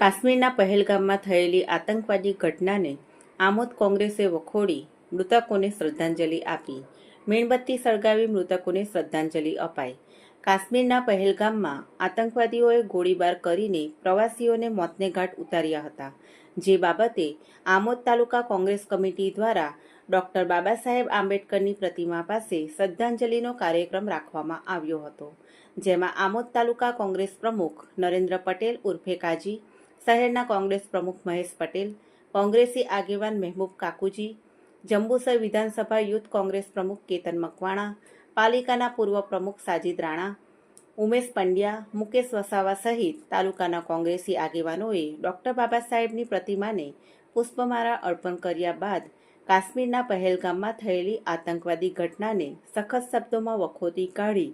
કાશ્મીરના પહેલગામમાં થયેલી આતંકવાદી ઘટનાને આમોદ કોંગ્રેસે વખોડી મૃતકોને શ્રદ્ધાંજલિ આપી. મીણબત્તી સળગાવી મૃતકોને શ્રદ્ધાંજલિ અપાઈ. કાશ્મીરના પહેલગામમાં આતંકવાદીઓએ ગોળીબાર કરીને પ્રવાસીઓને મોતને ઘાટ ઉતાર્યા હતા. જે બાબતે આમોદ તાલુકા કોંગ્રેસ કમિટી દ્વારા ડોક્ટર બાબા સાહેબ આંબેડકરની પ્રતિમા પાસે શ્રદ્ધાંજલિનો કાર્યક્રમ રાખવામાં આવ્યો હતો. જેમાં આમોદ તાલુકા કોંગ્રેસ પ્રમુખ નરેન્દ્ર પટેલ ઉર્ફે કાજી, શહેરના કોંગ્રેસ પ્રમુખ મહેશ પટેલ, કોંગ્રેસી આગેવાન મહેબૂબ કાકુજી, જંબુસર વિધાનસભા યુથ કોંગ્રેસ પ્રમુખ કેતન મકવાણા, પાલિકાના પૂર્વ પ્રમુખ સાજીદ રાણા, ઉમેશ પંડ્યા, મુકેશ વસાવા સહિત તાલુકાના કોંગ્રેસી આગેવાનોએ ડોક્ટર બાબા સાહેબની પ્રતિમાને પુષ્પમાળા અર્પણ કર્યા બાદ કાશ્મીરના પહેલગામમાં થયેલી આતંકવાદી ઘટનાને સખત શબ્દોમાં વખોદી કાઢી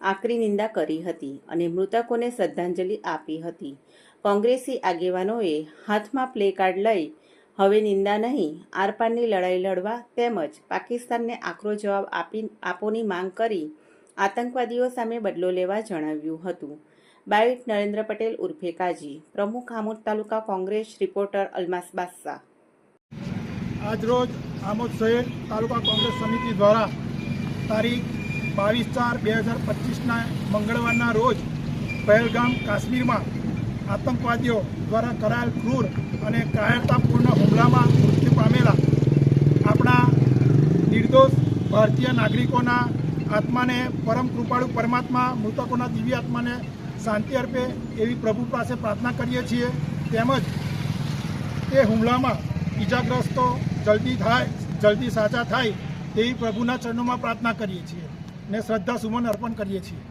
આકરી નિંદા કરી હતી અને મૃતકોને શ્રદ્ધાંજલિ આપી હતી. કોંગ્રેસી આગેવાનોએ હાથમાં પ્લે કાર્ડ લઈ હવે નિંદા નહીં આરપારની લડાઈ લડવા તેમજ પાકિસ્તાનને આકરો જવાબ આપોની માંગ કરી આતંકવાદીઓ સામે બદલો લેવા જણાવ્યું હતું. બાઇટ નરેન્દ્ર પટેલ ઉર્ફે કાજી, પ્રમુખ આમોદ તાલુકા કોંગ્રેસ, રિપોર્ટર અલમાસ બાદશાહ. આજરોજ આમોદ શહેર તાલુકા કોંગ્રેસ સમિતિ દ્વારા તારીખ 22/4/2025ના મંગળવારના રોજ પહેલગામ કાશ્મીરમાં આતંકવાદીઓ દ્વારા કરાયેલ ક્રૂર અને કાયરતાપૂર્ણ હુમલામાં મૃત્યુ પામેલા આપણા નિર્દોષ ભારતીય નાગરિકોના આત્માને પરમ કૃપાળુ પરમાત્મા મૃતકોના દિવ્ય આત્માને શાંતિ અર્પે એવી પ્રભુ પાસે પ્રાર્થના કરીએ છીએ. તેમજ તે હુમલામાં ઈજાગ્રસ્તો જલ્દી સાજા થાય તેવી પ્રભુના ચરણોમાં પ્રાર્થના કરીએ છીએ ને શ્રદ્ધા સુમન અર્પણ કરીએ છીએ.